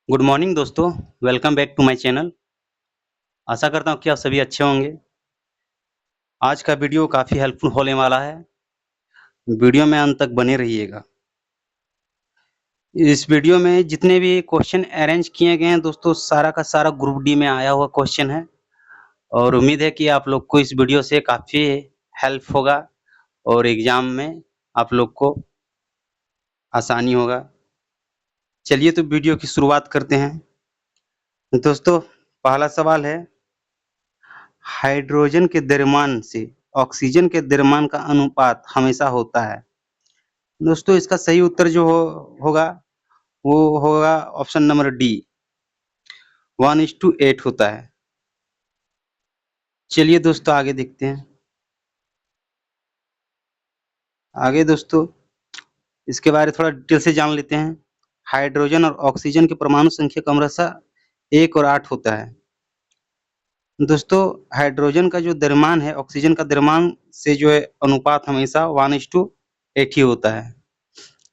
Good morning दोस्तों, welcome back to my channel. आशा करता हूँ कि आप सभी अच्छे होंगे। आज का वीडियो काफ़ी हेल्पफुल होने वाला है। वीडियो में अंत तक बने रहिएगा। इस वीडियो में जितने भी क्वेश्चन अरेंज किए गए हैं दोस्तों, सारा का सारा ग्रुप डी में आया हुआ क्वेश्चन है और उम्मीद है कि आप लोग को इस वीडियो से काफ़ी हेल्प होगा और एग्ज़ाम में आप लोग को आसानी होगा। चलिए तो वीडियो की शुरुआत करते हैं। दोस्तों, पहला सवाल है, हाइड्रोजन के द्रव्यमान से ऑक्सीजन के द्रव्यमान का अनुपात हमेशा होता है। दोस्तों, इसका सही उत्तर जो होगा वो होगा ऑप्शन नंबर डी, 1:8 होता है। चलिए दोस्तों आगे देखते हैं। आगे दोस्तों इसके बारे में थोड़ा डिटेल से जान लेते हैं। हाइड्रोजन और ऑक्सीजन की परमाणु संख्या क्रमशः 1 और 8 होता है। दोस्तों, हाइड्रोजन का जो द्रव्यमान है ऑक्सीजन का द्रव्यमान से जो है अनुपात हमेशा 1:8 ही होता है।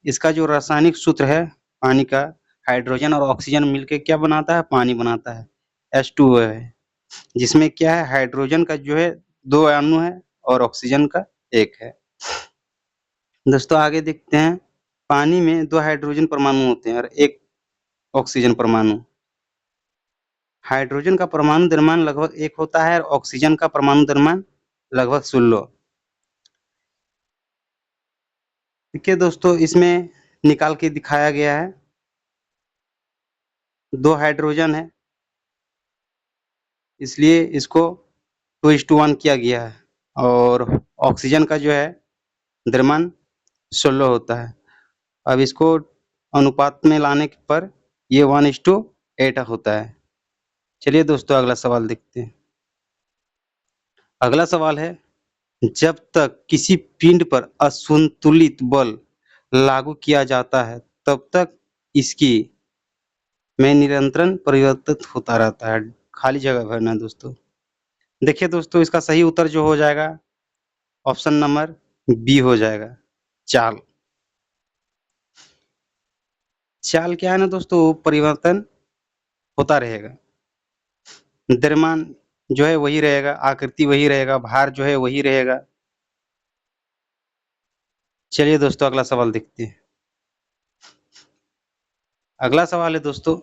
इसका जो रासायनिक सूत्र है पानी का, हाइड्रोजन और ऑक्सीजन मिलके क्या बनाता है? पानी बनाता है, H2O है, जिसमें क्या है हाइड्रोजन का जो है 2 अणु है और ऑक्सीजन का 1 है। दोस्तों आगे देखते हैं, पानी में 2 हाइड्रोजन परमाणु होते हैं और 1 ऑक्सीजन परमाणु। हाइड्रोजन का परमाणु द्रव्यमान लगभग 1 होता है और ऑक्सीजन का परमाणु द्रव्यमान लगभग 16। ठीक है दोस्तों, इसमें निकाल के दिखाया गया है। 2 हाइड्रोजन है, इसलिए इसको 2:1 किया गया है और ऑक्सीजन का जो है द्रव्यमान 16 होता है। अब इसको अनुपात में लाने पर ये 1:8 होता है। चलिए दोस्तों अगला सवाल देखते हैं। अगला सवाल है, जब तक किसी पिंड पर असंतुलित बल लागू किया जाता है तब तक इसकी में निरंतर परिवर्तित होता रहता है। खाली जगह भरना है दोस्तों। देखिए दोस्तों, इसका सही उत्तर जो हो जाएगा ऑप्शन नंबर बी हो जाएगा, चाल। चाल क्या है ना दोस्तों, परिवर्तन होता रहेगा। द्रव्यमान जो है वही रहेगा, आकृति वही रहेगा, भार जो है वही रहेगा। चलिए दोस्तों अगला सवाल देखते हैं। अगला सवाल है दोस्तों,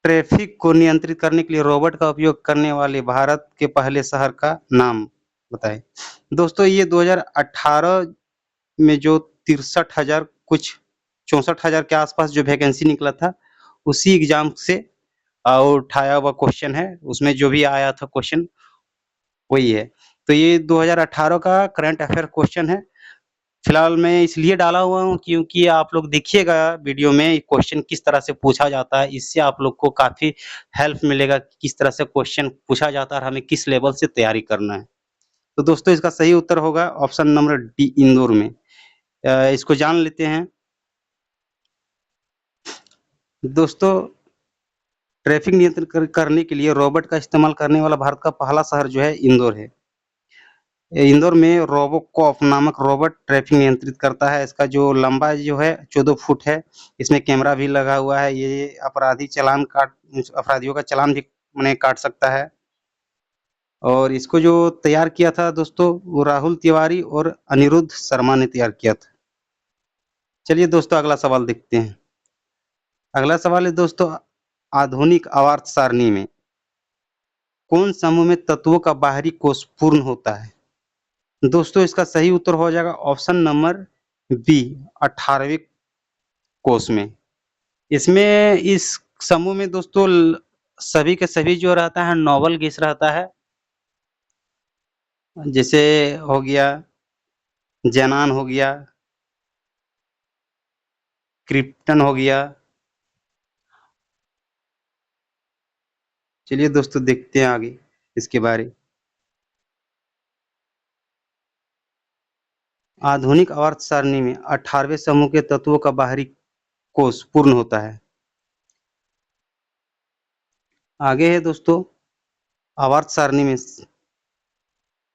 ट्रैफिक को नियंत्रित करने के लिए रोबोट का उपयोग करने वाले भारत के पहले शहर का नाम बताएं। दोस्तों ये 2018 में जो 63,000 कुछ 64,000 के आसपास जो वैकेंसी निकला था, उसी एग्जाम से उठाया हुआ क्वेश्चन है। उसमें जो भी आया था क्वेश्चन वही है। तो ये 2018 का करंट अफेयर क्वेश्चन है। फिलहाल मैं इसलिए डाला हुआ हूँ क्योंकि आप लोग देखिएगा वीडियो में क्वेश्चन किस तरह से पूछा जाता है। इससे आप लोग को काफ़ी हेल्प मिलेगा कि किस तरह से क्वेश्चन पूछा जाता है और हमें किस लेवल से तैयारी करना है। तो दोस्तों इसका सही उत्तर होगा ऑप्शन नंबर डी, इंदौर में। इसको जान लेते हैं। दोस्तों, ट्रैफिक नियंत्रण करने के लिए रोबोट का इस्तेमाल करने वाला भारत का पहला शहर जो है इंदौर है। इंदौर में रोबोकॉप नामक रोबोट ट्रैफिक नियंत्रित करता है। इसका जो लंबा जो है 14 फुट है। इसमें कैमरा भी लगा हुआ है। ये अपराधियों का चालान भी माने काट सकता है। और इसको जो तैयार किया था दोस्तों, वो राहुल तिवारी और अनिरुद्ध शर्मा ने तैयार किया था। चलिए दोस्तों अगला सवाल देखते हैं। अगला सवाल है दोस्तों, आधुनिक आवर्त सारणी में कौन समूह में तत्वों का बाहरी कोष पूर्ण होता है? दोस्तों इसका सही उत्तर हो जाएगा ऑप्शन नंबर बी, 18वें कोष में। इसमें इस समूह में दोस्तों सभी के सभी जो रहता है नोबल गैस रहता है। जैसे हो गया ज़ेनान हो गया, क्रिप्टन हो गया। चलिए दोस्तों देखते हैं आगे इसके बारे। आधुनिक आवर्त सारणी में 18वें समूह के तत्वों का बाहरी कोष पूर्ण होता है। आगे है दोस्तों, आवर्त सारणी में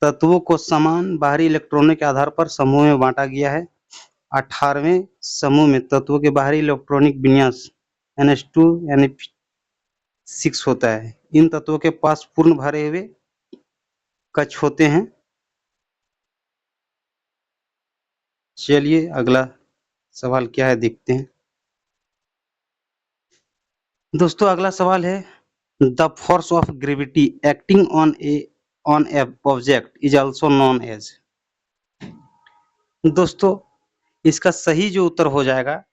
तत्वों को समान बाहरी इलेक्ट्रॉनों के आधार पर समूह में बांटा गया है। 18वें समूह में तत्वों के बाहरी इलेक्ट्रॉनिक विन्यास NH2 यानी 6 होता है। इन तत्वों के पास पूर्ण भरे हुए कक्ष होते हैं। चलिए अगला सवाल क्या है देखते हैं। दोस्तों अगला सवाल है, the force of gravity acting on a object is also known as. दोस्तों इसका सही जो उत्तर हो जाएगा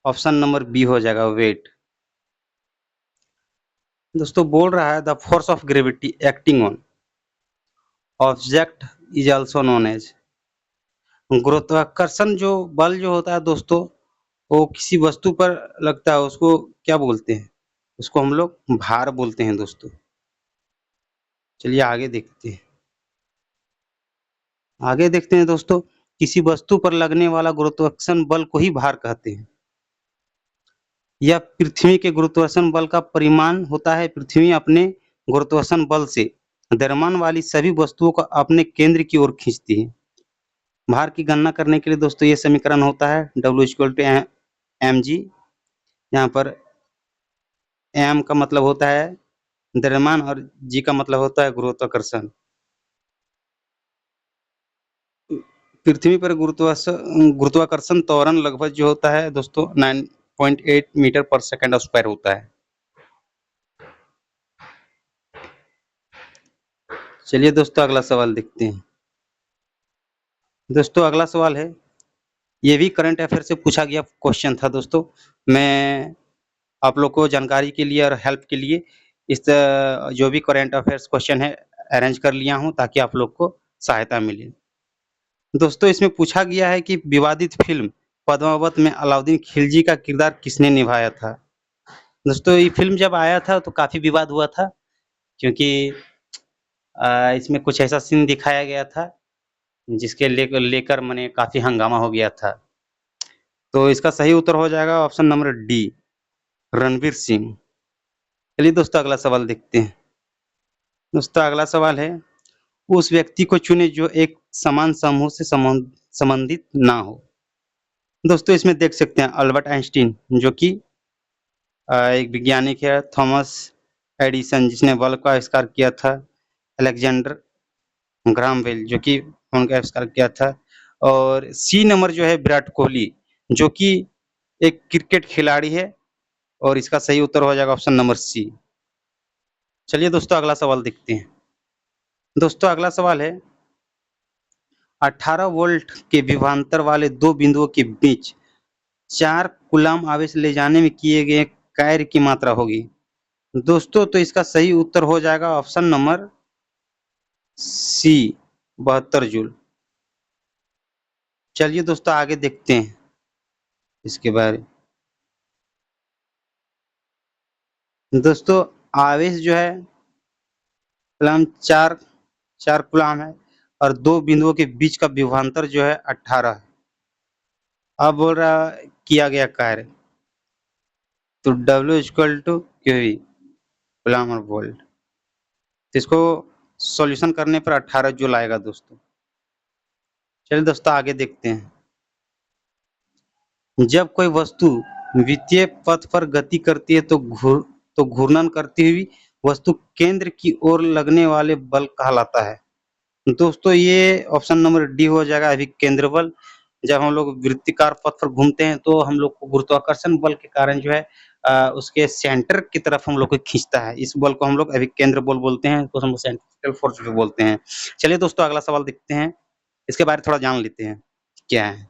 ऑप्शन नंबर बी हो जाएगा, वेट। दोस्तों बोल रहा है the force of gravity acting on object is also known as. गुरुत्वाकर्षण जो बल जो होता है दोस्तों, वो किसी वस्तु पर लगता है, उसको क्या बोलते हैं? उसको हम लोग भार बोलते हैं दोस्तों। चलिए आगे देखते हैं। आगे देखते हैं दोस्तों, किसी वस्तु पर लगने वाला गुरुत्वाकर्षण बल को ही भार कहते हैं। यह पृथ्वी के गुरुत्वाकर्षण बल का परिमाण होता है। पृथ्वी अपने गुरुत्वाकर्षण बल से द्रव्यमान वाली सभी वस्तुओं को अपने केंद्र की ओर खींचती है। भार की गणना करने के लिए दोस्तों ये समीकरण होता है W=mg। यहाँ पर m का मतलब होता है द्रव्यमान और g का मतलब होता है गुरुत्वाकर्षण। पृथ्वी पर गुरुत्वाकर्षण त्वरण लगभग जो होता है दोस्तों 9.8 मीटर पर सेकंड स्क्वायर होता है। चलिए दोस्तों अगला सवाल देखते हैं। दोस्तों अगला सवाल है, ये भी करंट अफेयर से पूछा गया क्वेश्चन था दोस्तों। मैं आप लोग को जानकारी के लिए और हेल्प के लिए इस जो भी करंट अफेयर्स क्वेश्चन है अरेंज कर लिया हूँ ताकि आप लोग को सहायता मिले। दोस्तों इसमें पूछा गया है कि विवादित फिल्म पद्मावत में अलाउद्दीन खिलजी का किरदार किसने निभाया था। दोस्तों ये फिल्म जब आया था तो काफी विवाद हुआ था, क्योंकि इसमें कुछ ऐसा सीन दिखाया गया था जिसके लेकर मैंने काफी हंगामा हो गया था। तो इसका सही उत्तर हो जाएगा option number D, Ranveer Singh. चलिए दोस्तों अगला सवाल देखते हैं। दोस्तों अगला सवाल है, उस व्यक्ति को चुने जो एक समान समूह से संबंधित ना हो। दोस्तों इसमें देख सकते हैं अल्बर्ट आइंस्टीन जो कि एक वैज्ञानिक है, थॉमस एडिसन जिसने बल्ब का आविष्कार किया था, अलेक्जेंडर ग्राहम बेल जो कि फोन का आविष्कार किया था, और सी नंबर जो है विराट कोहली जो कि एक क्रिकेट खिलाड़ी है, और इसका सही उत्तर हो जाएगा ऑप्शन नंबर सी। चलिए दोस्तों अगला सवाल देखते हैं। दोस्तों अगला सवाल है, 18 वोल्ट के विभवांतर वाले दो बिंदुओं के बीच 4 कूलाम आवेश ले जाने में किए गए कार्य की मात्रा होगी। दोस्तों तो इसका सही उत्तर हो जाएगा ऑप्शन नंबर सी, 72 जूल। चलिए दोस्तों आगे देखते हैं इसके बारे। दोस्तों आवेश जो है कूलाम 4 कूलाम है, और दो बिंदुओं के बीच का विभवांतर जो है 18 है। अब बोल रहा किया गया कार्य, तो W=QV कूलाम और वोल्ट। तो इसको सॉल्यूशन करने पर 18 जूल आएगा दोस्तों। चलिए दोस्तों आगे देखते हैं। जब कोई वस्तु विद्युतीय पथ पर गति करती है तो घूर्णन करती हुई वस्तु केंद्र की ओर लगने वाले बल कहलाता है। दोस्तों ये ऑप्शन नंबर डी हो जाएगा, अभिकेंद्र बल। जब हम लोग वृत्तिकार पथ पर घूमते हैं तो हम लोग को गुरुत्वाकर्षण बल के कारण जो है उसके सेंटर की तरफ हम लोग को खींचता है। इस बल को हम लोग अभिकेंद्र बल बोलते हैं, तो हम सेंट्रिफ्यूगल फोर्स भी बोलते हैं। चलिए दोस्तों अगला सवाल देखते हैं, इसके बारे में थोड़ा जान लेते हैं क्या है।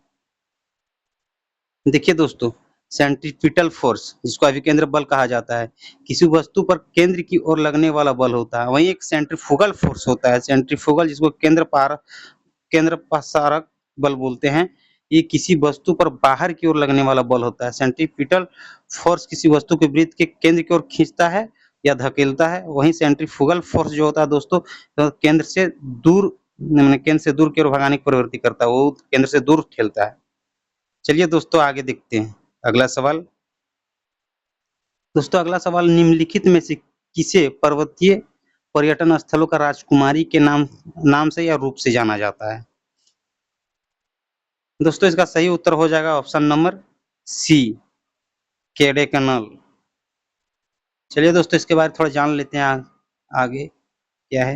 देखिए दोस्तों, सेंट्रीपिटल फोर्स जिसको अभिकेंद्र बल कहा जाता है, किसी वस्तु पर केंद्र की ओर लगने वाला बल होता है। वहीं एक सेंट्रीफ्यूगल फोर्स होता है, सेंट्रीफ्यूगल जिसको केंद्र पसारक बल बोलते हैं। ये किसी वस्तु पर बाहर की ओर लगने वाला बल होता है। सेंट्रीपिटल फोर्स किसी वस्तु के वृत्त के केंद्र की ओर खींचता है या धकेलता है। वहीं सेंट्रीफ्यूगल फोर्स जो होता है दोस्तों, तो केंद्र से दूर की ओर भगाने की प्रवृत्ति करता है, वो केंद्र से दूर ठेलता है। चलिए दोस्तों आगे देखते हैं अगला सवाल। दोस्तों अगला सवाल, निम्नलिखित में से किसे पर्वतीय पर्यटन स्थलों का राजकुमारी के नाम से या रूप से जाना जाता है। दोस्तों इसका सही उत्तर हो जाएगा ऑप्शन नंबर सी, कोडाइकनाल। चलिए दोस्तों इसके बारे में थोड़ा जान लेते हैं आगे क्या है।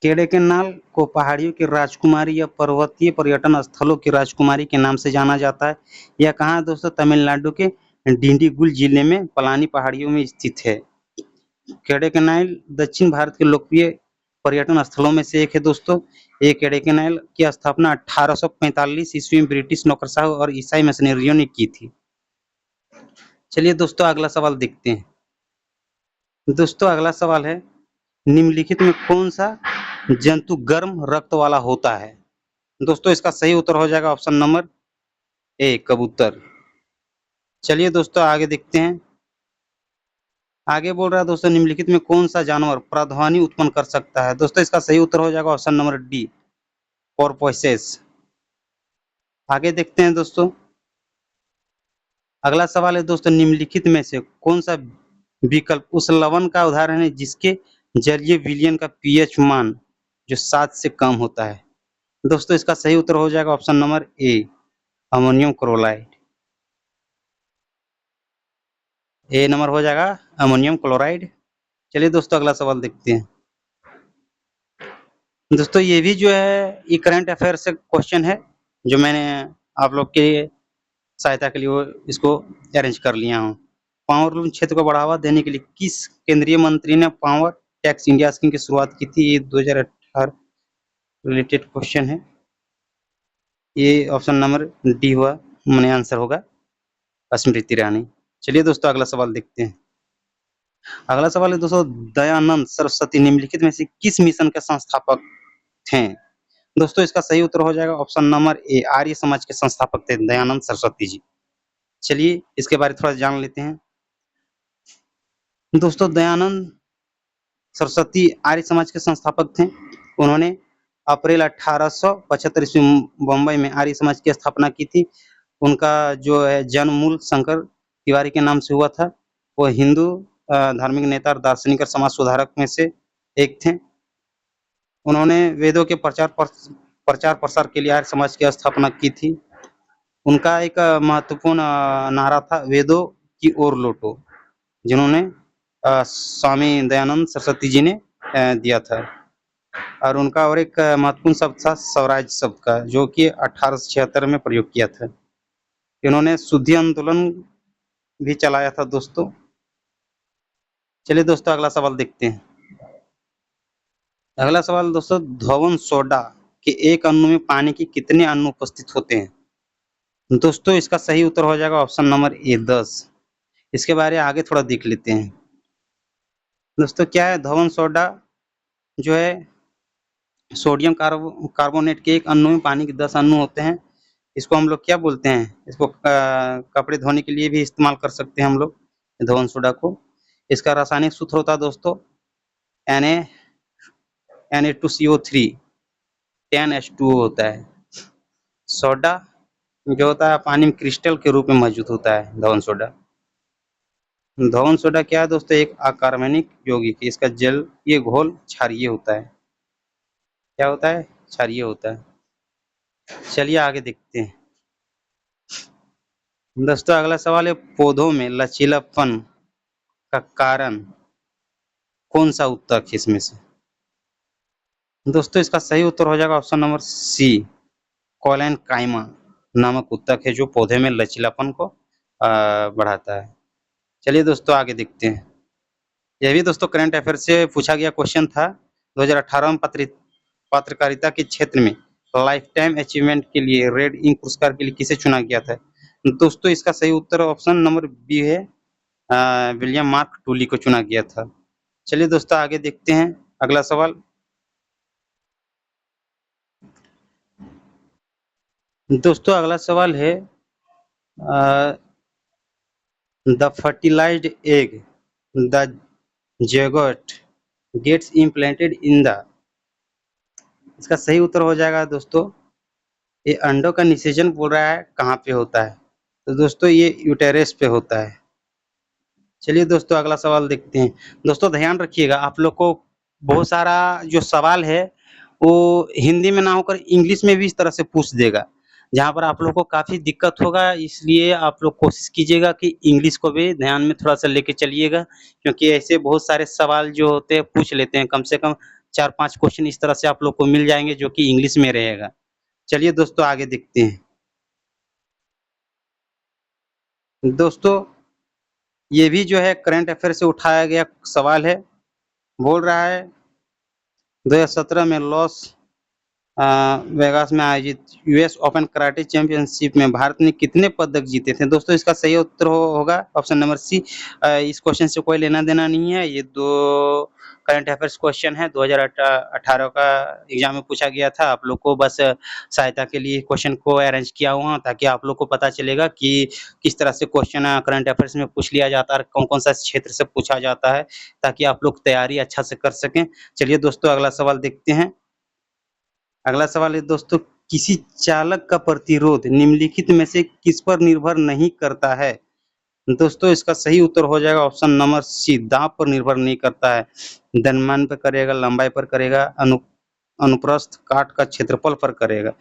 कोडाइकनाल को पहाड़ियों की राजकुमारी या पर्वतीय पर्यटन स्थलों की राजकुमारी के नाम से जाना जाता है। यह कहाँ है दोस्तों? तमिलनाडु के डिंडीगुल जिले में पलानी पहाड़ियों में स्थित है। कोडाइकनाल दक्षिण भारत के लोकप्रिय पर्यटन स्थलों में से एक है दोस्तों। ये कोडाइकनाल की स्थापना 1845 ईस्वी में ब्रिटिश नौकरशाह और ईसाई मिशनरियों ने की थी। चलिए दोस्तों अगला सवाल देखते हैं। दोस्तों अगला सवाल है, निम्नलिखित में कौन सा जंतु गर्म रक्त वाला होता है? दोस्तों इसका सही उत्तर हो जाएगा ऑप्शन नंबर ए, कबूतर। चलिए दोस्तों आगे देखते हैं। आगे बोल रहा है दोस्तों, निम्नलिखित में कौन सा जानवर प्रध्वनि उत्पन्न कर सकता है? दोस्तों इसका सही उत्तर हो जाएगा ऑप्शन नंबर डी, पोर्पोइसेस। आगे देखते हैं दोस्तों। अगला सवाल है दोस्तों, निम्नलिखित में से कौन सा विकल्प उस लवण का उदाहरण है जिसके जलीय विलयन का पीएच मान जो 7 से कम होता है? दोस्तों इसका सही उत्तर हो जाएगा option number A, ammonium chloride. A number हो जाएगा अमोनियम क्लोराइड। चलिए दोस्तों अगला सवाल देखते हैं। दोस्तों ये भी जो है ये करंट अफेयर से क्वेश्चन है जो मैंने आप लोग के सहायता के लिए वो इसको अरेंज कर लिया हूँ। पावर लूम क्षेत्र को बढ़ावा देने के लिए किस केंद्रीय मंत्री ने पावर टैक्स इंडिया स्कीम की शुरुआत की थी? ये 2018 रिलेटेड क्वेश्चन है। ये ऑप्शन नंबर डी हुआ, माने आंसर होगा स्मृति ईरानी। चलिए दोस्तों अगला सवाल देखते हैं। अगला सवाल है दोस्तों, दयानंद सरस्वती निम्नलिखित में से किस मिशन के संस्थापक थे? दोस्तों इसका सही उत्तर हो जाएगा option number A, Arya Samaj के संस्थापक थे दयानंद सरस्वती जी। चलिए इसके बारे में थोड़ा जान लेते हैं। दोस्तों दयानंद सरस्वती आर्य समाज के संस्थापक थे। उन्होंने अप्रैल 1875 ईस्वी बम्बई में आर्य समाज की स्थापना की थी। उनका जो है जन्म मूल शंकर तिवारी के नाम से हुआ था। वो हिंदू धार्मिक नेता और दार्शनिक और समाज सुधारक में से एक थे। उन्होंने वेदों के प्रचार प्रसार के लिए आर्य समाज की स्थापना की थी। उनका एक महत्वपूर्ण नारा था, वेदों की ओर लौटो, जिन्होंने स्वामी दयानंद सरस्वती जी ने दिया था। और उनका और एक महत्वपूर्ण शब्द था स्वराज शब्द का, जो कि 1876 में प्रयोग किया था। इन्होंने शुद्धि आंदोलन भी चलाया था दोस्तों। चलिए दोस्तों अगला सवाल देखते हैं। अगला सवाल दोस्तों, धवन सोडा के एक अणु में पानी के कितने अणु उपस्थित होते हैं? दोस्तों इसका सही उत्तर हो जाएगा ऑप्शन नंबर ए, 10। इसके बारे में आगे थोड़ा देख लेते हैं। दोस्तों क्या है, धवन सोडा जो है सोडियम कार्बोनेट के एक अणु में पानी के 10 अणु होते हैं। इसको हम लोग क्या बोलते हैं? इसको कपड़े धोने के लिए भी इस्तेमाल कर सकते हैं हम लोग धवन सोडा को। इसका रासायनिक सूत्र होता है दोस्तों Na2CO3 10H2O होता है। सोडा जो होता है पानी में क्रिस्टल के रूप में मौजूद होता है धवन सोडा। धवन सोडा क्या है दोस्तों? एक अकार्बनिक यौगिक। इसका जल ये घोल क्षारीय होता है। क्या होता है? क्षारीय होता है। चलिए आगे देखते हैं। दोस्तों अगला सवाल है, पौधों में लचीलापन का कारण कौन सा ऊतक है इसमें से? दोस्तों इसका सही उत्तर हो जाएगा ऑप्शन नंबर सी, कोलेनकाइमा नामक ऊतक है जो पौधे में लचीलापन को बढ़ाता है। चलिए दोस्तों आगे देखते हैं। यह भी दोस्तों करंट अफेयर से पूछा गया क्वेश्चन था। 2018 में पत्रकारिता के क्षेत्र में लाइफ टाइम अचीवमेंट के लिए रेड इंक पुरस्कार के लिए किसे चुना गया था? दोस्तों इसका सही उत्तर ऑप्शन नंबर बी है, विलियम मार्क टूली को चुना गया था। चलिए दोस्तों आगे देखते हैं अगला सवाल। दोस्तों अगला सवाल है, the fertilised egg the zygote gets implanted in the, इसका सही उत्तर हो जाएगा दोस्तों, ये अंडों का निषेचन बोल रहा है कहाँ पे होता है? तो दोस्तों ये यूटेरस पे होता है। चलिए दोस्तों अगला सवाल देखते हैं। दोस्तों ध्यान रखिएगा, आप लोग को बहुत सारा जो सवाल है वो हिंदी में ना होकर इंग्लिश में भी इस तरह से पूछ देगा। जहाँ पर आप लोग को काफ़ी दिक्कत होगा, इसलिए आप लोग कोशिश कीजिएगा कि इंग्लिश को भी ध्यान में थोड़ा-सा लेके चलिएगा, क्योंकि ऐसे बहुत सारे सवाल जो होते हैं पूछ लेते हैं, कम से कम 4-5 क्वेश्चन इस तरह से आप लोग को मिल जाएँगे जो कि इंग्लिश में रहेगा। चलिए दोस्तों आगे देखते हैं। दोस्तों, ये भी जो है करंट अफेयर से उठाया गया सवाल है। बोल रहा है 2017 में लॉस वेगास में आयोजित यूएस ओपन कराटे चैंपियनशिप में भारत ने कितने पदक जीते थे? दोस्तों इसका सही उत्तर होगा ऑप्शन नंबर सी। इस क्वेश्चन से कोई लेना देना नहीं है। ये दो करंट अफेयर्स क्वेश्चन है 2018 का एग्जाम में पूछा गया था। आप लोग को बस सहायता के लिए क्वेश्चन को अरेंज किया हुआ ताकि आप लोग को पता चलेगा कि किस तरह से क्वेश्चन करंट अफेयर्स में पूछ लिया जाता है, कौन कौन सा क्षेत्र से पूछा जाता है, ताकि आप लोग तैयारी अच्छा से कर सकें। चलिए दोस्तों अगला सवाल देखते हैं। अगला सवाल है दोस्तों, किसी चालक का प्रतिरोध निम्नलिखित में से किस पर निर्भर नहीं करता है? दोस्तों इसका सही उत्तर हो जाएगा ऑप्शन नंबर सी, दाब पर निर्भर नहीं करता है। द्रव्यमान पर करेगा, लंबाई पर करेगा, अनुप्रस्थ काट का क्षेत्रफल पर करेगा।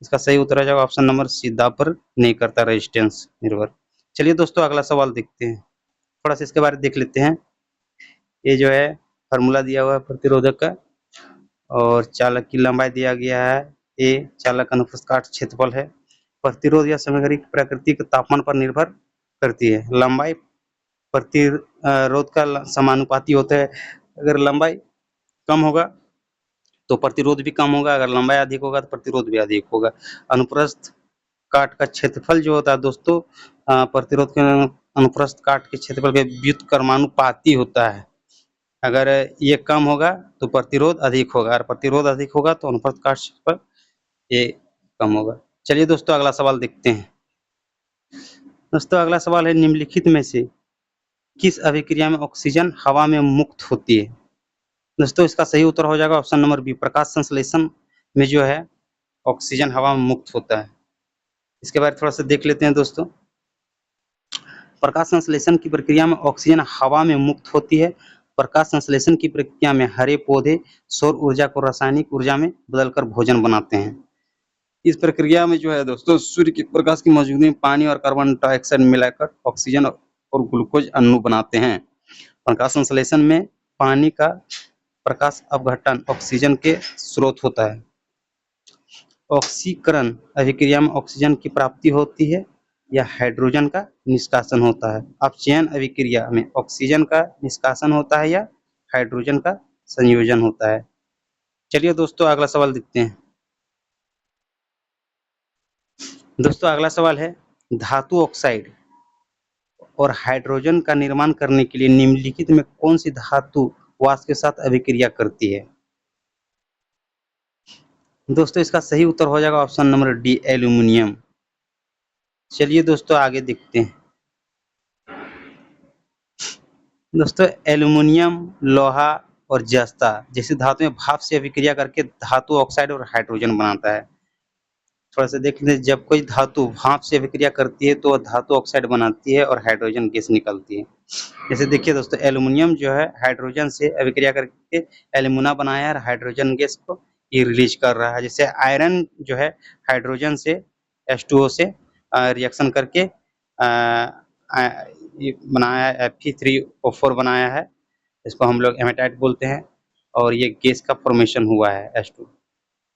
इसका सही उत्तर हो जाएगा ऑप्शन नंबर सी, दाब पर नहीं करता, रेजिस्टेंस निर्भर। चलिए दोस्तों अगला सवाल देखते हैं, थोड़ा सा इसके बारे में देख लेते हैं। ये जो है फार्मूला दिया हुआ है प्रतिरोधक का, और चालक की लंबाई दिया गया है ए, चालक अनुप्रस्थ काट क्षेत्रफल है। प्रतिरोध या सामग्री की प्रकृति के तापमान पर निर्भर करती है। लंबाई प्रतिरोध का समानुपाती होता है। अगर लंबाई कम होगा तो प्रतिरोध भी कम होगा, अगर लंबाई अधिक होगा तो प्रतिरोध भी अधिक होगा। अनुप्रस्थ काट का क्षेत्रफल जो होता है दोस्तों, प्रतिरोध के अनुप्रस्थ काट के क्षेत्रफल के व्युत्क्रमानुपाती होता है। अगर ये कम होगा तो प्रतिरोध अधिक होगा, और प्रतिरोध अधिक होगा तो अनुप्रस्थ काट क्षेत्रफल ये कम होगा। चलिए दोस्तों अगला सवाल देखते हैं। दोस्तों अगला सवाल है, निम्नलिखित में से किस अभिक्रिया में ऑक्सीजन हवा में मुक्त होती है? दोस्तों इसका सही उत्तर हो जाएगा ऑप्शन नंबर बी, प्रकाश संश्लेषण में जो है ऑक्सीजन हवा में मुक्त होता है। इसके बारे में थोड़ा सा देख लेते हैं दोस्तों। प्रकाश संश्लेषण की प्रक्रिया में ऑक्सीजन हवा में मुक्त होती है। प्रकाश संश्लेषण की प्रक्रिया में हरे पौधे सौर ऊर्जा को रासायनिक ऊर्जा में बदलकर भोजन बनाते हैं। इस प्रक्रिया में जो है दोस्तों सूर्य के प्रकाश की मौजूदगी में पानी और कार्बन डाइऑक्साइड मिलाकर ऑक्सीजन और ग्लूकोज अणु बनाते हैं। प्रकाश संश्लेषण में पानी का प्रकाश अपघटन ऑक्सीजन के स्रोत होता है। ऑक्सीकरण अभिक्रिया में ऑक्सीजन की प्राप्ति होती है या हाइड्रोजन का निष्कासन होता है? अपचयन अभिक्रिया में ऑक्सीजन का निष्कासन होता है या हाइड्रोजन का संयोजन होता है? चलिए दोस्तों अगला सवाल देखते हैं। दोस्तों अगला सवाल है, धातु ऑक्साइड और हाइड्रोजन का निर्माण करने के लिए निम्नलिखित में कौन सी धातु वाष्प के साथ अभिक्रिया करती है? दोस्तों इसका सही उत्तर हो जाएगा ऑप्शन नंबर डी, एल्यूमिनियम। चलिए दोस्तों आगे देखते हैं। दोस्तों एल्यूमिनियम, लोहा और जस्ता जैसी धातुएं भाप से अभिक्रिया करके धातु ऑक्साइड और हाइड्रोजन बनाता है। थोड़ा सा देख लें, जब कोई धातु भाप से अभिक्रिया करती है तो वह धातु ऑक्साइड बनाती है और हाइड्रोजन गैस निकलती है। जैसे देखिए दोस्तों, एल्यूमिनियम जो है हाइड्रोजन से अभिक्रिया करके एल्यूमिना बनाया है और हाइड्रोजन गैस को ये रिलीज कर रहा है। जैसे आयरन जो है हाइड्रोजन से H2O से रिएक्शन करके ये बनाया है, Fe3O4 बनाया है। इसको हम लोग हेमेटाइट बोलते हैं, और ये गैस का फॉर्मेशन हुआ है H2।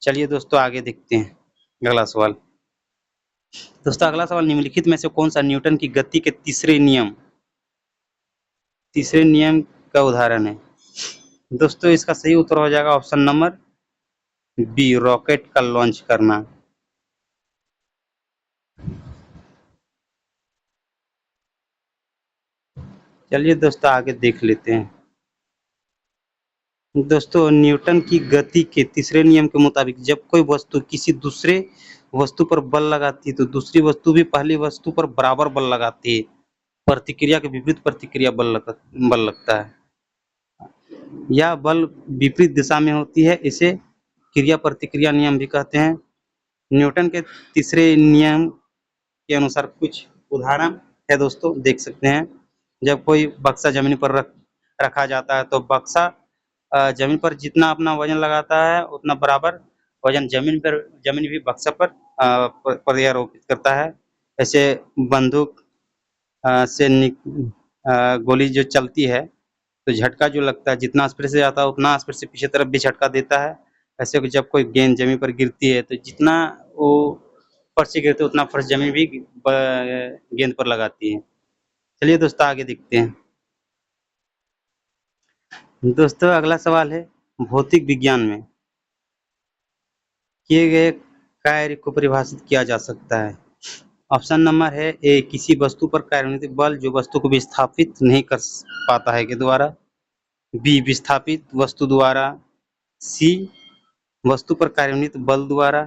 चलिए दोस्तों आगे देखते हैं अगला सवाल। दोस्तों अगला सवाल, निम्नलिखित में से कौन सा न्यूटन की गति के तीसरे नियम का उदाहरण है? दोस्तों इसका सही उत्तर हो जाएगा ऑप्शन नंबर बी, रॉकेट का लॉन्च करना। चलिए दोस्तों आगे देख लेते हैं। दोस्तों न्यूटन की गति के तीसरे नियम के मुताबिक जब कोई वस्तु किसी दूसरे वस्तु पर बल लगाती है तो दूसरी वस्तु भी पहली वस्तु पर बराबर बल लगाती है। प्रतिक्रिया के विपरीत प्रतिक्रिया बल लगता है। यह बल विपरीत दिशा में होती है, इसे क्रिया प्रतिक्रिया नियम भी कहते हैं। न्यूटन के तीसरे नियम के अनुसार कुछ उदाहरण है दोस्तों, देख सकते हैं। जब कोई बक्सा जमीन पर रखा जाता है तो बक्सा जमीन पर जितना अपना वजन लगाता है उतना बराबर वजन जमीन भी बक्सा पर प्रत्यारोपित करता है। ऐसे बंदूक से गोली जो चलती है तो झटका जो लगता है जितना स्पीड से जाता है उतना स्पीड से पीछे तरफ भी झटका देता है। ऐसे जब कोई गेंद जमीन पर गिरती है तो जितना वो फर्श से गिरती है उतना फर्श जमीन भी गेंद पर लगाती है। चलिए दोस्तों आगे देखते हैं। दोस्तों अगला सवाल है भौतिक विज्ञान में किए गए कार्य को परिभाषित किया जा सकता है। ऑप्शन नंबर है ए किसी वस्तु पर कार्यान्वित बल जो वस्तु को विस्थापित नहीं कर पाता है के द्वारा, बी विस्थापित वस्तु द्वारा, सी वस्तु पर कार्यान्वित बल द्वारा,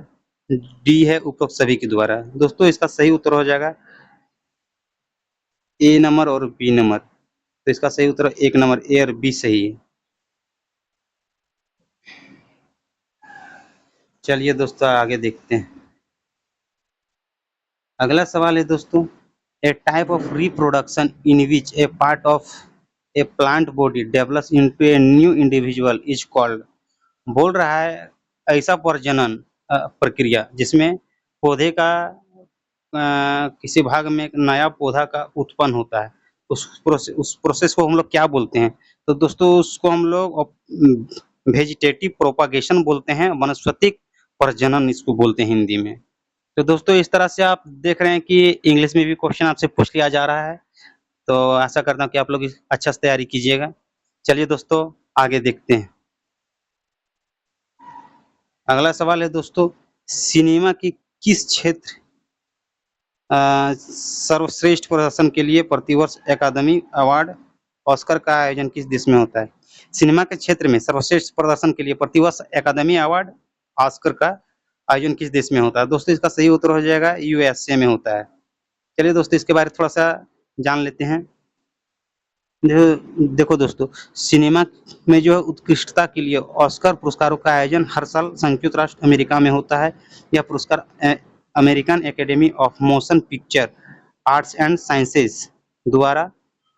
डी है उपरोक्त सभी के द्वारा। दोस्तों इसका सही उत्तर हो जाएगा ए नंबर और बी नंबर। तो इसका सही उत्तर एक नंबर ए और बी सही है। चलिए दोस्तों आगे देखते हैं। अगला सवाल है दोस्तों a type of reproduction in which a part of a plant body develops into a new individual is called. बोल रहा है ऐसा प्रजनन प्रक्रिया जिसमें पौधे का किसी भाग में एक नया पौधा का उत्पन्न होता है, उस प्रोसेस को हम लोग क्या बोलते हैं? तो दोस्तों उसको हम लोग वेजिटेटिव प्रोपागेशन बोलते हैं, वनस्पतिक प्रजनन इसको बोलते हैं हिंदी में। तो दोस्तों इस तरह से आप देख रहे हैं कि इंग्लिश में भी क्वेश्चन आपसे पूछ लिया जा रहा है, तो आशा करता हूँ कि आप लोग अच्छा से तैयारी कीजिएगा। चलिए दोस्तों आगे देखते हैं। अगला सवाल है दोस्तों सिनेमा की किस क्षेत्र सर्वश्रेष्ठ प्रदर्शन के लिए प्रतिवर्ष अकादमी अवार्ड ऑस्कर का आयोजन किस देश में होता है? सिनेमा के क्षेत्र में सर्वश्रेष्ठ प्रदर्शन के लिए प्रतिवर्ष अकादमी अवार्ड ऑस्कर का आयोजन किस देश में होता है? दोस्तों इसका सही उत्तर हो जाएगा यूएसए में होता है। चलिए दोस्तों इसके बारे में थोड़ा सा जान लेते हैं। देखो दोस्तों सिनेमा में जो है उत्कृष्टता के लिए ऑस्कर पुरस्कारों का आयोजन हर साल संयुक्त राष्ट्र अमेरिका में होता है। यह पुरस्कार American academy of motion picture arts and sciences द्वारा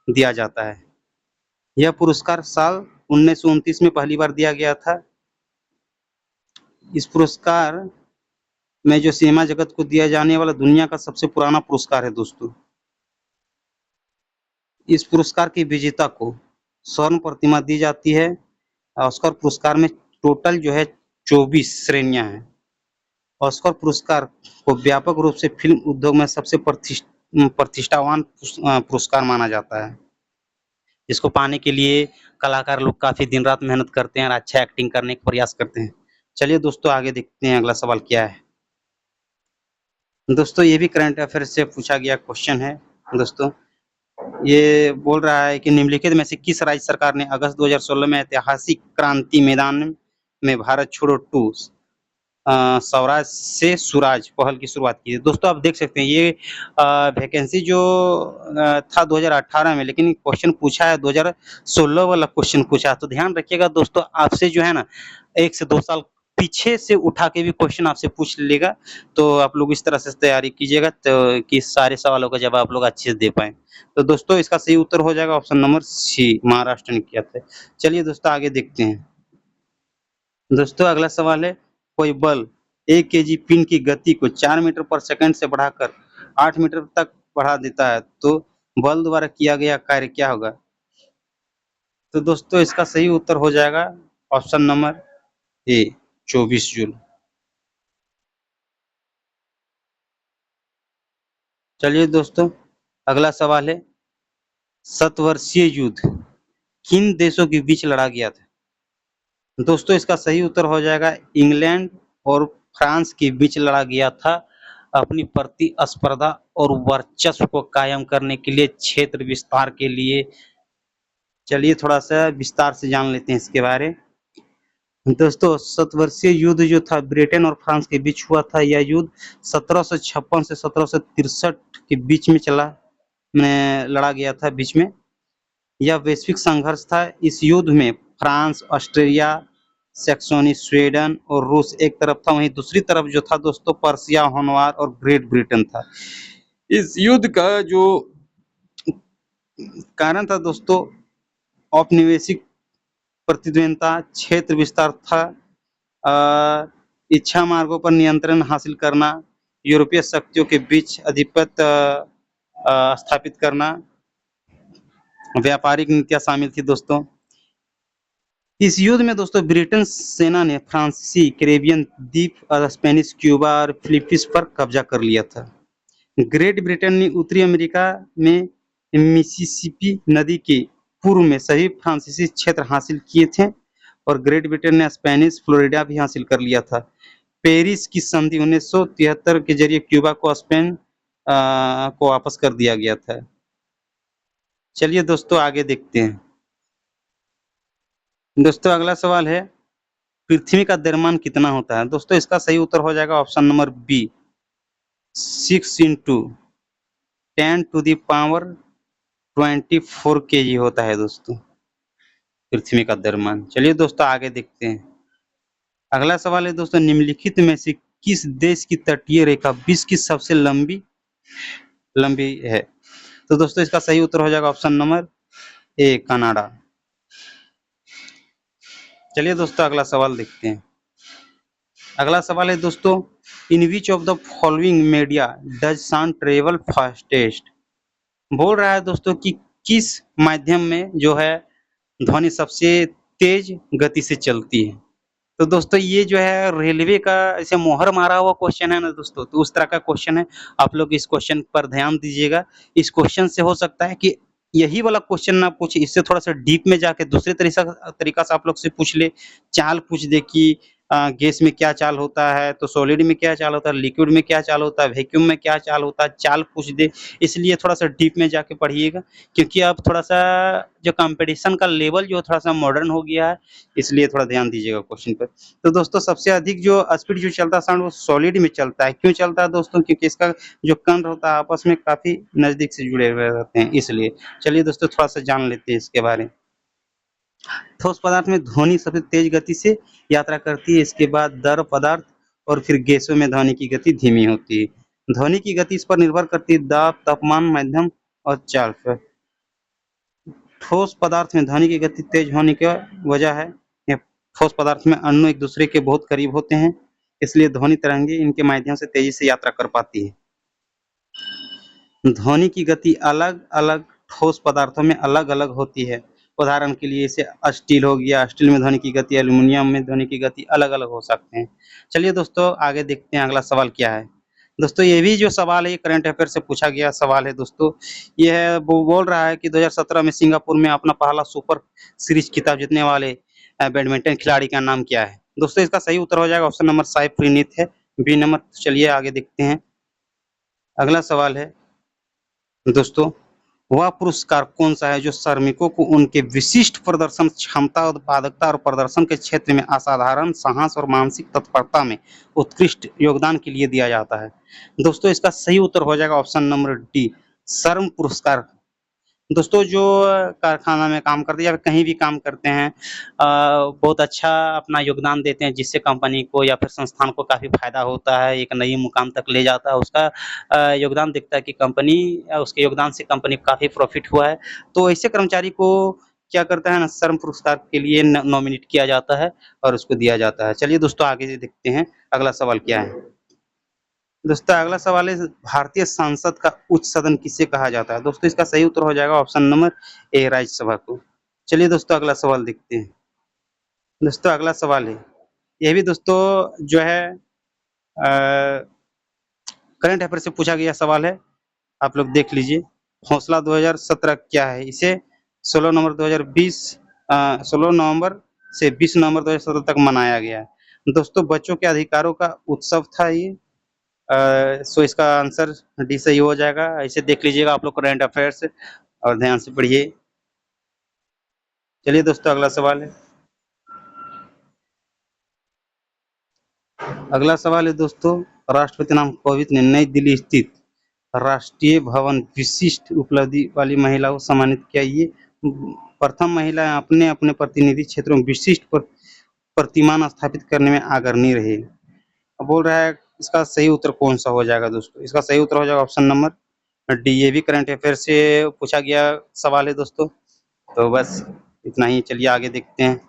दिया जाता है। यह पुरस्कार साल 1929 में पहली बार दिया गया था। इस पुरस्कार में जो सिनेमा जगत को दिया जाने वाला दुनिया का सबसे पुराना पुरस्कार है दोस्तों। इस पुरस्कार के विजेता को स्वर्ण प्रतिमा दी जाती है। ऑस्कर पुरस्कार में टोटल जो है 24 श्रेणियां हैं। ऑस्कर पुरस्कार को व्यापक रूप से फिल्म उद्योग में सबसे प्रतिष्ठावान पुरस्कार माना जाता है। इसको पाने के लिए कलाकार लोग काफी दिन रात मेहनत करते हैं और अच्छा एक्टिंग करने का प्रयास करते हैं। चलिए दोस्तों आगे देखते हैं अगला सवाल क्या है। दोस्तों ये भी करंट अफेयर से पूछा गया क्वेश्चन है। दोस्तों ये बोल रहा है कि निम्नलिखित में से किस राज्य सरकार ने अगस्त 2016 में ऐतिहासिक क्रांति मैदान में भारत छोड़ो 2 स्वराज से सुराज पहल की शुरुआत की है। दोस्तों आप देख सकते हैं ये वैकेंसी जो था 2018 में, लेकिन क्वेश्चन पूछा है 2016 वाला क्वेश्चन पूछा है। तो ध्यान रखिएगा दोस्तों आपसे जो है ना 1 से 2 साल पीछे से उठा के भी क्वेश्चन आपसे पूछ लेगा, तो आप लोग इस तरह से तैयारी कीजिएगा तो कि सारे सवालों का जवाब आप लोग अच्छे से दे पाए। तो दोस्तों इसका सही उत्तर हो जाएगा ऑप्शन नंबर सी, महाराष्ट्र ने किया था। चलिए दोस्तों आगे देखते हैं। दोस्तों अगला सवाल है कोई बल 1 केजी पिन की गति को 4 मीटर पर सेकंड से बढ़ाकर 8 मीटर तक बढ़ा देता है, तो बल द्वारा किया गया कार्य क्या होगा? तो दोस्तों इसका सही उत्तर हो जाएगा ऑप्शन नंबर ए 24 जूल। चलिए दोस्तों अगला सवाल है शतवर्षीय युद्ध किन देशों के बीच लड़ा गया था? दोस्तों इसका सही उत्तर हो जाएगा इंग्लैंड और फ्रांस के बीच लड़ा गया था अपनी प्रतिस्पर्धा और वर्चस्व को कायम करने के लिए, क्षेत्र विस्तार के लिए। चलिए थोड़ा सा विस्तार से जान लेते हैं इसके बारे में। दोस्तों शतवर्षीय युद्ध जो था ब्रिटेन और फ्रांस के बीच हुआ था। यह युद्ध 1756 से 1763 के बीच में लड़ा गया था बीच में। यह वैश्विक संघर्ष था। इस युद्ध में फ्रांस, ऑस्ट्रेलिया, सैक्सोनी, स्वीडन और रूस एक तरफ था, वहीं दूसरी तरफ जो था दोस्तों पर्शिया, होनवार और ग्रेट ब्रिटेन था। इस युद्ध का जो कारण था दोस्तों औपनिवेशिक प्रतिद्वंद्विता, क्षेत्र विस्तार था, इच्छा मार्गों पर नियंत्रण हासिल करना, यूरोपीय शक्तियों के बीच आधिपत्य स्थापित करना, व्यापारिक नीतियाँ शामिल थी दोस्तों। इस युद्ध में दोस्तों ब्रिटेन सेना ने फ्रांसीसी, कैरेबियन द्वीप और स्पेनिश क्यूबा और फिलीपींस पर कब्जा कर लिया था। ग्रेट ब्रिटेन ने उत्तरी अमेरिका में मिसिसिपी नदी के पूर्व में सभी फ्रांसीसी क्षेत्र हासिल किए थे और ग्रेट ब्रिटेन ने स्पेनिश फ्लोरिडा भी हासिल कर लिया था। पेरिस की संधि 1973 के जरिए क्यूबा को स्पेन को वापस कर दिया गया था। चलिए दोस्तों आगे देखते हैं। दोस्तों अगला सवाल है, पृथ्वी का द्रव्यमान कितना होता है? दोस्तों इसका सही उत्तर हो जाएगा option number B, 6 into 10⁻24 kg होता है दोस्तों पृथ्वी का द्रव्यमान। चलिए दोस्तों आगे देखते हैं। अगला सवाल है दोस्तों, निम्नलिखित में से किस देश की तटीय रेखा विश्व की सबसे लंबी है? तो दोस्तों इसका सही उत्तर हो जाएगा ऑप्शन नंबर ए, कनाडा। चलिए दोस्तों अगला सवाल देखते हैं। अगला सवाल है दोस्तों, in which of the following media does sound travel fastest? बोल रहा है दोस्तों कि किस माध्यम में जो है ध्वनि सबसे तेज गति से चलती है? तो दोस्तों ये जो है रेलवे का ऐसे मोहर मारा हुआ क्वेश्चन है ना दोस्तों, तो उस तरह का क्वेश्चन है। आप लोग इस क्वेश्चन पर ध्यान दीजिएगा। इस क्वेश्चन से हो सकता है कि यही वाला क्वेश्चन ना पूछे, इससे थोड़ा सा डीप में जाके दूसरे तरीका से आप लोग से पूछ ले, चाल पूछ दे कि गैस में क्या चाल होता है, तो सॉलिड में क्या चाल होता है, लिक्विड में क्या चाल होता है, वैक्यूम में क्या चाल होता है, चाल पूछ दे। इसलिए थोड़ा सा डीप में जाके पढ़िएगा, क्योंकि अब थोड़ा सा जो कंपटीशन का लेवल जो थोड़ा सा मॉडर्न हो गया है, इसलिए थोड़ा ध्यान दीजिएगा क्वेश्चन पर। तो दोस्तों सबसे अधिक जो स्पीड जो चलता है साउंड वो सॉलिड में चलता है। क्यों चलता है दोस्तों? क्योंकि इसका जो कण होता है आपस में काफी नजदीक से जुड़े हुए रहते हैं, इसलिए। चलिए दोस्तों थोड़ा सा जान लेते हैं इसके बारे में। ठोस पदार्थ में ध्वनि सबसे तेज गति से यात्रा करती है, इसके बाद द्रव पदार्थ और फिर गैसों में ध्वनि की गति धीमी होती है। ध्वनि की गति इस पर निर्भर करती है दाब, तापमान, माध्यम और चाल पर। ठोस पदार्थ में ध्वनि की गति तेज होने की वजह है ठोस पदार्थ में अणु एक दूसरे के बहुत करीब होते हैं, इसलिए ध्वनि तरंगे इनके माध्यम से तेजी से यात्रा कर पाती है। ध्वनि की गति अलग-अलग ठोस पदार्थों में अलग-अलग होती है। उदाहरण के लिए जैसे स्टील हो गया, स्टील में ध्वनि की गति, एल्युमिनियम में ध्वनि की गति अलग-अलग हो सकते हैं। चलिए दोस्तों आगे देखते हैं अगला सवाल क्या है। दोस्तों ये भी जो सवाल है ये करंट अफेयर से पूछा गया सवाल है दोस्तों। ये है वो बोल रहा है कि 2017 में सिंगापुर में अपना पहला सुपर सीरीज खिताब जीतने वाले बैडमिंटन खिलाड़ी का नाम क्या है? दोस्तों इसका सही उत्तर हो जाएगा ऑप्शन नंबर साई प्रीनीत है, बी नंबर। चलिए आगे देखते हैं। अगला सवाल है दोस्तों, वह पुरस्कार कौन सा है जो श्रमिकों को उनके विशिष्ट प्रदर्शन क्षमता, उत्पादकता और प्रदर्शन के क्षेत्र में असाधारण साहस और मानसिक तत्परता में उत्कृष्ट योगदान के लिए दिया जाता है? दोस्तों इसका सही उत्तर हो जाएगा ऑप्शन नंबर डी, श्रम पुरस्कार। दोस्तों जो कारखाना में काम करते हैं या कहीं भी काम करते हैं, बहुत अच्छा अपना योगदान देते हैं, जिससे कंपनी को या फिर संस्थान को काफ़ी फायदा होता है, एक नई मुकाम तक ले जाता है। उसका योगदान दिखता है कि कंपनी उसके योगदान से कंपनी को काफ़ी प्रॉफिट हुआ है। तो ऐसे कर्मचारी को क्या करता है ना, श्रम पुरस्कार के लिए नॉमिनेट किया जाता है और उसको दिया जाता है। चलिए दोस्तों आगे देखते हैं अगला सवाल क्या है। दोस्तों अगला सवाल है, भारतीय संसद का उच्च सदन किसे कहा जाता है? दोस्तों इसका सही उत्तर हो जाएगा ऑप्शन नंबर ए, राज्यसभा को। चलिए दोस्तों अगला सवाल देखते हैं। दोस्तों अगला सवाल है, यह भी दोस्तों जो है करंट अफेयर से पूछा गया सवाल है, आप लोग देख लीजिए। हौसला 2017 क्या है? इसे 16 नवंबर 2020 16 नवंबर से 20 नवंबर 2017 तक मनाया गया है। दोस्तों बच्चों के अधिकारों का उत्सव था ये। सो इसका आंसर डी सही हो जाएगा। ऐसे देख लीजिएगा आप लोग करंट अफेयर्स और ध्यान से पढ़िए। चलिए दोस्तों अगला सवाल है। अगला सवाल है दोस्तों, राष्ट्रपति रामनाथ कोविंद ने नई दिल्ली स्थित राष्ट्रीय भवन विशिष्ट उपलब्धि वाली महिला को सम्मानित किया। ये प्रथम महिला अपने अपने प्रतिनिधि क्षेत्रों में विशिष्ट प्रतिमान स्थापित करने में अग्रणी रही। अब बोल रहा है इसका सही उत्तर कौन सा हो जाएगा दोस्तों? इसका सही उत्तर हो जाएगा ऑप्शन नंबर डी, ये भी करंट अफेयर से पूछा गया सवाल है दोस्तों। तो बस इतना ही, चलिए आगे देखते हैं।